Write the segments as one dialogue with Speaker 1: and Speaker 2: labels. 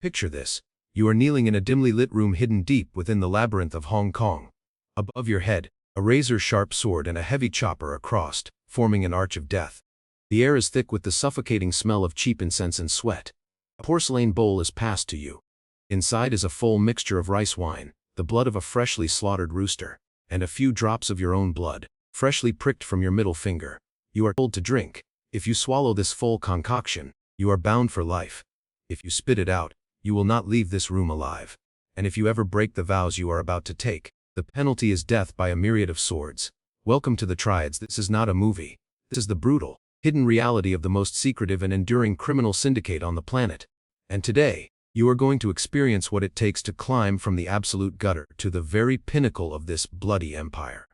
Speaker 1: Picture this. You are kneeling in a dimly lit room hidden deep within the labyrinth of Hong Kong. Above your head, a razor-sharp sword and a heavy chopper are crossed, forming an arch of death. The air is thick with the suffocating smell of cheap incense and sweat. A porcelain bowl is passed to you. Inside is a full mixture of rice wine, the blood of a freshly slaughtered rooster, and a few drops of your own blood, freshly pricked from your middle finger. You are told to drink. If you swallow this full concoction, you are bound for life. If you spit it out, you will not leave this room alive. And if you ever break the vows you are about to take, the penalty is death by a myriad of swords. Welcome to the Triads. This is not a movie. This is the brutal, hidden reality of the most secretive and enduring criminal syndicate on the planet. And today, you are going to experience what it takes to climb from the absolute gutter to the very pinnacle of this bloody empire.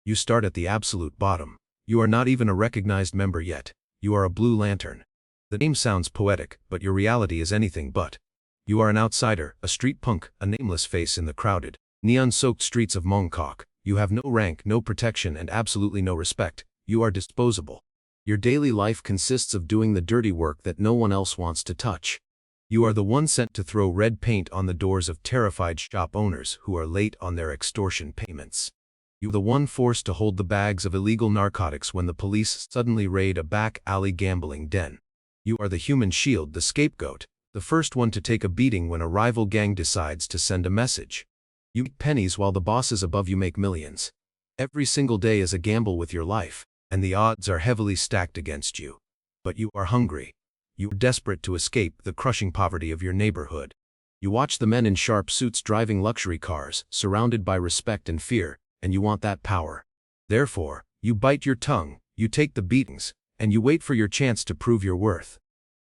Speaker 1: You start at the absolute bottom. You are not even a recognized member yet. You are a blue lantern. The name sounds poetic, but your reality is anything but. You are an outsider, a street punk, a nameless face in the crowded, neon-soaked streets of Mongkok. You have no rank, no protection, and absolutely no respect. You are disposable. Your daily life consists of doing the dirty work that no one else wants to touch. You are the one sent to throw red paint on the doors of terrified shop owners who are late on their extortion payments. You are the one forced to hold the bags of illegal narcotics when the police suddenly raid a back alley gambling den. You are the human shield, the scapegoat, the first one to take a beating when a rival gang decides to send a message. You make pennies while the bosses above you make millions. Every single day is a gamble with your life, and the odds are heavily stacked against you. But you are hungry. You are desperate to escape the crushing poverty of your neighborhood. You watch the men in sharp suits driving luxury cars, surrounded by respect and fear, and you want that power. Therefore, you bite your tongue, you take the beatings, and you wait for your chance to prove your worth.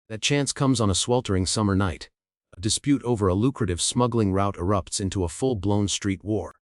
Speaker 1: That chance comes on a sweltering summer night. A dispute over a lucrative smuggling route erupts into a full-blown street war.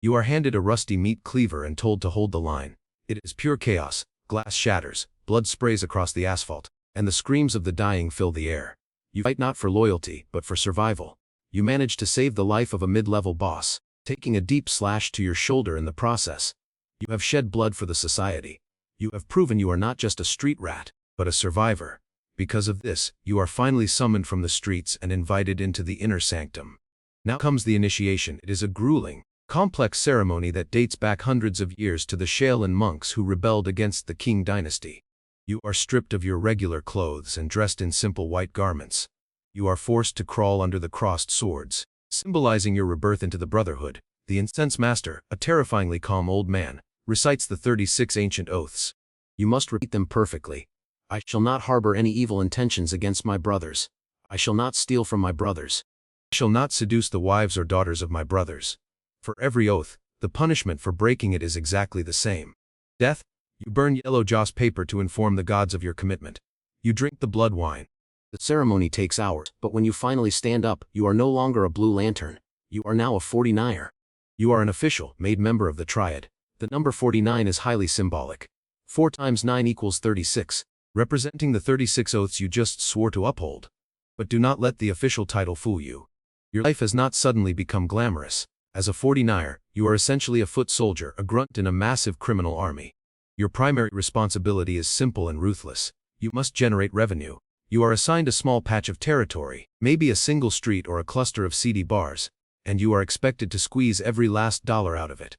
Speaker 1: You are handed a rusty meat cleaver and told to hold the line. It is pure chaos. Glass shatters, blood sprays across the asphalt, and the screams of the dying fill the air. You fight not for loyalty, but for survival. You manage to save the life of a mid-level boss, taking a deep slash to your shoulder in the process. You have shed blood for the society. You have proven you are not just a street rat, but a survivor. Because of this, you are finally summoned from the streets and invited into the inner sanctum. Now comes the initiation. It is a grueling, complex ceremony that dates back hundreds of years to the Shaolin monks who rebelled against the Qing dynasty. You are stripped of your regular clothes and dressed in simple white garments. You are forced to crawl under the crossed swords, symbolizing your rebirth into the brotherhood. The incense master, a terrifyingly calm old man, recites the 36 ancient oaths. You must repeat them perfectly. I shall not harbor any evil intentions against my brothers. I shall not steal from my brothers. I shall not seduce the wives or daughters of my brothers. For every oath, the punishment for breaking it is exactly the same. Death. You burn yellow joss paper to inform the gods of your commitment. You drink the blood wine. The ceremony takes hours, but when you finally stand up, you are no longer a blue lantern. You are now a 49er. You are an official, made member of the Triad. The number 49 is highly symbolic. 4 times 9 equals 36. Representing the 36 oaths you just swore to uphold. But do not let the official title fool you. Your life has not suddenly become glamorous. As a 49er, you are essentially a foot soldier, a grunt in a massive criminal army. Your primary responsibility is simple and ruthless. You must generate revenue. You are assigned a small patch of territory, maybe a single street or a cluster of seedy bars, and you are expected to squeeze every last dollar out of it.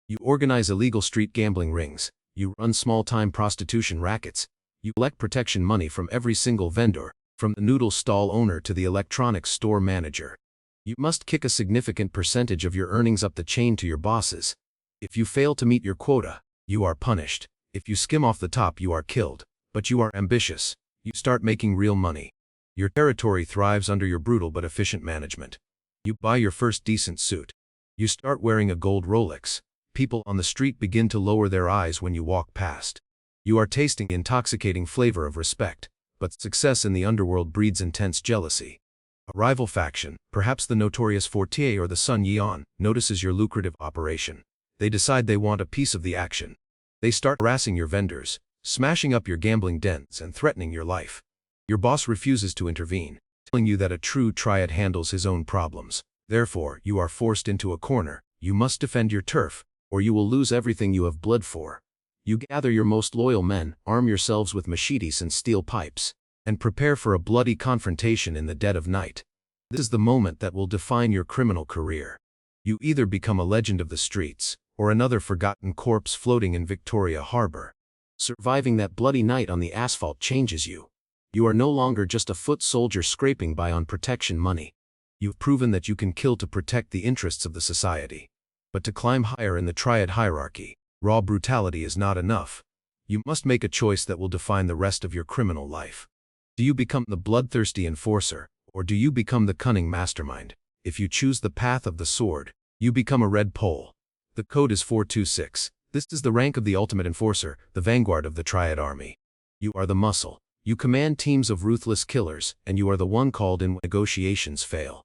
Speaker 1: You organize illegal street gambling rings. You run small-time prostitution rackets. You collect protection money from every single vendor, from the noodle stall owner to the electronics store manager. You must kick a significant percentage of your earnings up the chain to your bosses. If you fail to meet your quota, you are punished. If you skim off the top, you are killed. But you are ambitious. You start making real money. Your territory thrives under your brutal but efficient management. You buy your first decent suit. You start wearing a gold Rolex. People on the street begin to lower their eyes when you walk past. You are tasting the intoxicating flavor of respect, but success in the underworld breeds intense jealousy. A rival faction, perhaps the notorious Fortier or the Sun Yeon, notices your lucrative operation. They decide they want a piece of the action. They start harassing your vendors, smashing up your gambling dens and threatening your life. Your boss refuses to intervene, telling you that a true triad handles his own problems. Therefore, you are forced into a corner. You must defend your turf, or you will lose everything you have bled for. You gather your most loyal men, arm yourselves with machetes and steel pipes, and prepare for a bloody confrontation in the dead of night. This is the moment that will define your criminal career. You either become a legend of the streets, or another forgotten corpse floating in Victoria Harbor. Surviving that bloody night on the asphalt changes you. You are no longer just a foot soldier scraping by on protection money. You've proven that you can kill to protect the interests of the society. But to climb higher in the Triad hierarchy, raw brutality is not enough. You must make a choice that will define the rest of your criminal life. Do you become the bloodthirsty enforcer, or do you become the cunning mastermind? If you choose the path of the sword, you become a red pole. The code is 426. This is the rank of the ultimate enforcer, the vanguard of the Triad army. You are the muscle. You command teams of ruthless killers, and you are the one called in when negotiations fail.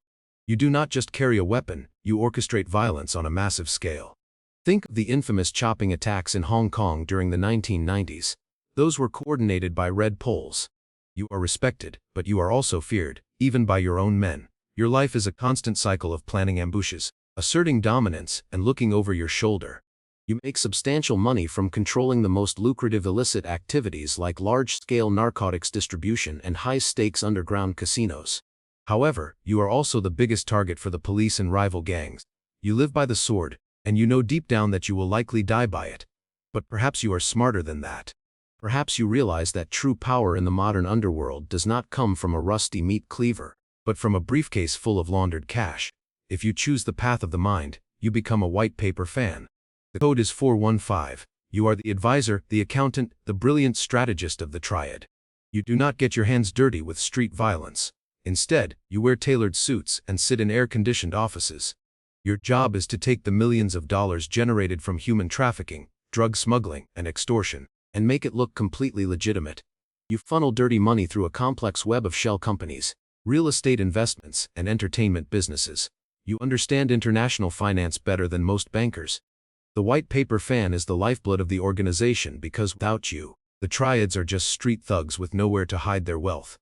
Speaker 1: You do not just carry a weapon, you orchestrate violence on a massive scale. Think of the infamous chopping attacks in Hong Kong during the 1990s. Those were coordinated by red poles. You are respected, but you are also feared, even by your own men. Your life is a constant cycle of planning ambushes, asserting dominance, and looking over your shoulder. You make substantial money from controlling the most lucrative illicit activities like large-scale narcotics distribution and high-stakes underground casinos. However, you are also the biggest target for the police and rival gangs. You live by the sword, and you know deep down that you will likely die by it. But perhaps you are smarter than that. Perhaps you realize that true power in the modern underworld does not come from a rusty meat cleaver, but from a briefcase full of laundered cash. If you choose the path of the mind, you become a white paper fan. The code is 415. You are the advisor, the accountant, the brilliant strategist of the Triad. You do not get your hands dirty with street violence. Instead, you wear tailored suits and sit in air-conditioned offices. Your job is to take the millions of dollars generated from human trafficking, drug smuggling, and extortion, and make it look completely legitimate. You funnel dirty money through a complex web of shell companies, real estate investments, and entertainment businesses. You understand international finance better than most bankers. The white paper fan is the lifeblood of the organization because without you, the Triads are just street thugs with nowhere to hide their wealth.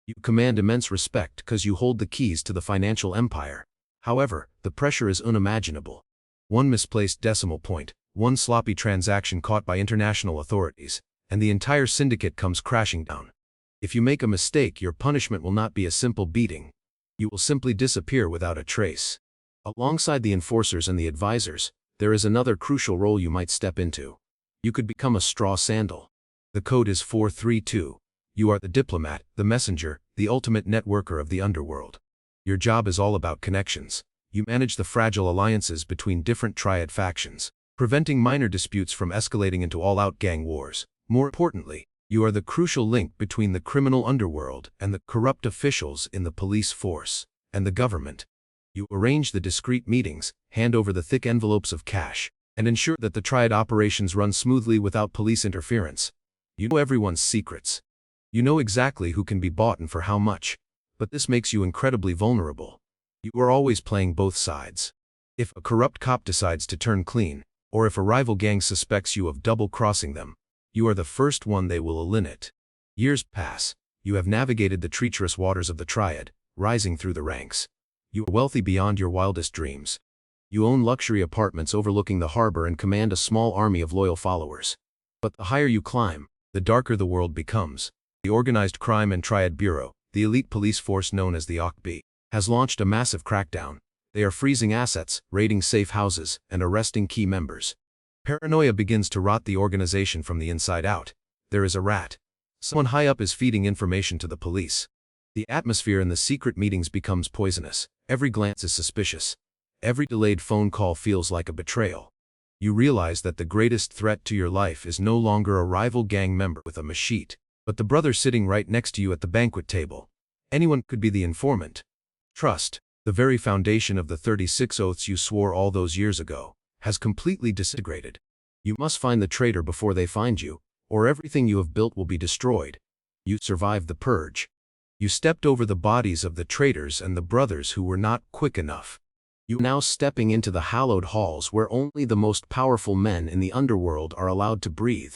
Speaker 1: You command immense respect because you hold the keys to the financial empire. However, the pressure is unimaginable. One misplaced decimal point, one sloppy transaction caught by international authorities, and the entire syndicate comes crashing down. If you make a mistake, your punishment will not be a simple beating. You will simply disappear without a trace. Alongside the enforcers and the advisors, there is another crucial role you might step into. You could become a straw sandal. The code is 432. You are the diplomat, the messenger, the ultimate networker of the underworld. Your job is all about connections. You manage the fragile alliances between different Triad factions, preventing minor disputes from escalating into all-out gang wars. More importantly, you are the crucial link between the criminal underworld and the corrupt officials in the police force and the government. You arrange the discreet meetings, hand over the thick envelopes of cash, and ensure that the Triad operations run smoothly without police interference. You know everyone's secrets. You know exactly who can be bought and for how much. But this makes you incredibly vulnerable. You are always playing both sides. If a corrupt cop decides to turn clean, or if a rival gang suspects you of double-crossing them, you are the first one they will eliminate. Years pass. You have navigated the treacherous waters of the Triad, rising through the ranks. You are wealthy beyond your wildest dreams. You own luxury apartments overlooking the harbor and command a small army of loyal followers. But the higher you climb, the darker the world becomes. The Organized Crime and Triad Bureau, the elite police force known as the OCB, has launched a massive crackdown. They are freezing assets, raiding safe houses, and arresting key members. Paranoia begins to rot the organization from the inside out. There is a rat. Someone high up is feeding information to the police. The atmosphere in the secret meetings becomes poisonous. Every glance is suspicious. Every delayed phone call feels like a betrayal. You realize that the greatest threat to your life is no longer a rival gang member with a machete, but the brother sitting right next to you at the banquet table. Anyone could be the informant. Trust, the very foundation of the 36 oaths you swore all those years ago, has completely disintegrated. You must find the traitor before they find you, or everything you have built will be destroyed. You survived the purge. You stepped over the bodies of the traitors and the brothers who were not quick enough. You are now stepping into the hallowed halls where only the most powerful men in the underworld are allowed to breathe.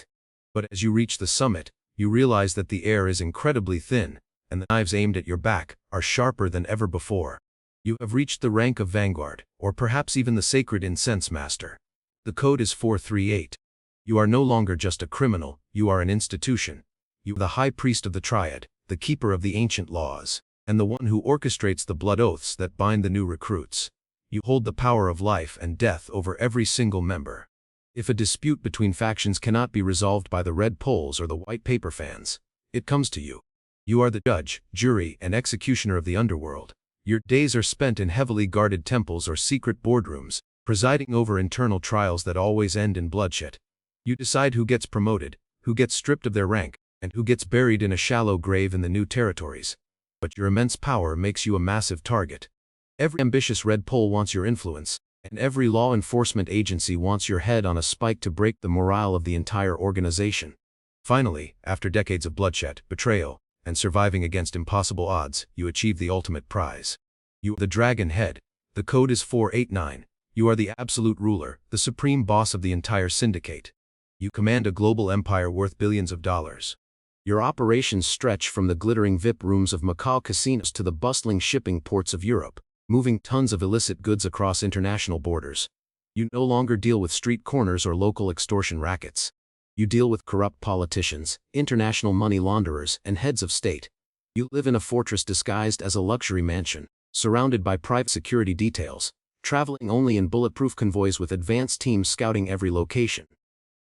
Speaker 1: But as you reach the summit, you realize that the air is incredibly thin, and the knives aimed at your back are sharper than ever before. You have reached the rank of Vanguard, or perhaps even the Sacred Incense Master. The code is 438. You are no longer just a criminal, you are an institution. You are the High Priest of the Triad, the keeper of the ancient laws. and the one who orchestrates the blood oaths that bind the new recruits. You hold the power of life and death over every single member. If a dispute between factions cannot be resolved by the red polls or the white paper fans, it comes to you. You are the judge, jury, and executioner of the underworld. Your days are spent in heavily guarded temples or secret boardrooms, presiding over internal trials that always end in bloodshed. You decide who gets promoted, who gets stripped of their rank, and who gets buried in a shallow grave in the new territories. But your immense power makes you a massive target. Every ambitious red poll wants your influence, and every law enforcement agency wants your head on a spike to break the morale of the entire organization. Finally, after decades of bloodshed, betrayal, and surviving against impossible odds, you achieve the ultimate prize. You are the dragon head. The code is 489. You are the absolute ruler, the supreme boss of the entire syndicate. You command a global empire worth billions of dollars. Your operations stretch from the glittering VIP rooms of Macau casinos to the bustling shipping ports of Europe, moving tons of illicit goods across international borders. You no longer deal with street corners or local extortion rackets. You deal with corrupt politicians, international money launderers, and heads of state. You live in a fortress disguised as a luxury mansion, surrounded by private security details, traveling only in bulletproof convoys with advanced teams scouting every location.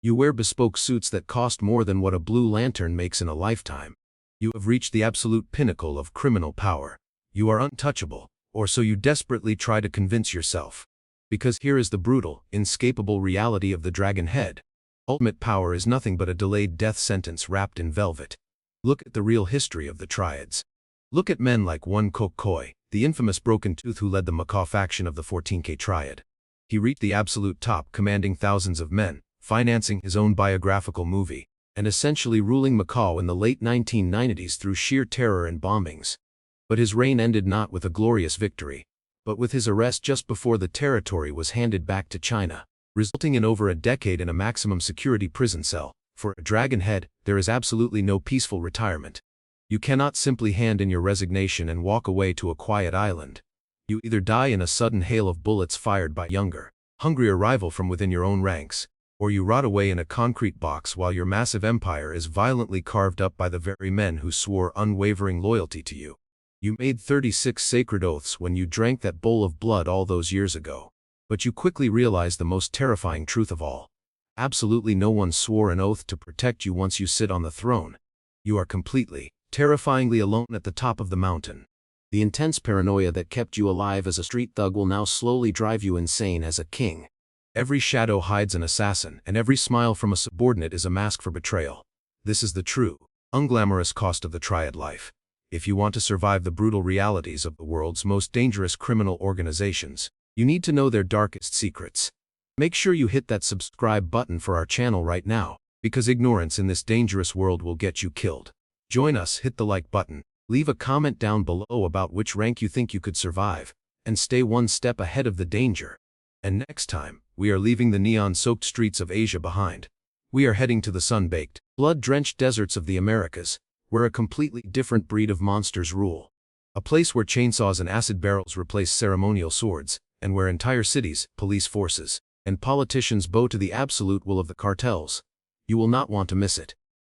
Speaker 1: You wear bespoke suits that cost more than what a blue lantern makes in a lifetime. You have reached the absolute pinnacle of criminal power. You are untouchable, or so you desperately try to convince yourself. Because here is the brutal, inescapable reality of the dragon head. Ultimate power is nothing but a delayed death sentence wrapped in velvet. Look at the real history of the Triads. Look at men like One Kok Koi, the infamous broken tooth who led the Macau faction of the 14K Triad. He reached the absolute top, commanding thousands of men, financing his own biographical movie, and essentially ruling Macau in the late 1990s through sheer terror and bombings. But his reign ended not with a glorious victory, but with his arrest just before the territory was handed back to China, resulting in over a decade in a maximum security prison cell. For a dragon head, there is absolutely no peaceful retirement. You cannot simply hand in your resignation and walk away to a quiet island. You either die in a sudden hail of bullets fired by younger, hungrier rival from within your own ranks, or you rot away in a concrete box while your massive empire is violently carved up by the very men who swore unwavering loyalty to you. You made 36 sacred oaths when you drank that bowl of blood all those years ago. But you quickly realized the most terrifying truth of all. Absolutely no one swore an oath to protect you once you sit on the throne. You are completely, terrifyingly alone at the top of the mountain. The intense paranoia that kept you alive as a street thug will now slowly drive you insane as a king. Every shadow hides an assassin, and every smile from a subordinate is a mask for betrayal. This is the true, unglamorous cost of the Triad life. If you want to survive the brutal realities of the world's most dangerous criminal organizations, you need to know their darkest secrets. Make sure you hit that subscribe button for our channel right now, because ignorance in this dangerous world will get you killed. Join us, hit the like button, leave a comment down below about which rank you think you could survive, and stay one step ahead of the danger. And next time, we are leaving the neon-soaked streets of Asia behind. We are heading to the sun-baked, blood-drenched deserts of the Americas, where a completely different breed of monsters rule. A place where chainsaws and acid barrels replace ceremonial swords, and where entire cities, police forces, and politicians bow to the absolute will of the cartels. You will not want to miss it.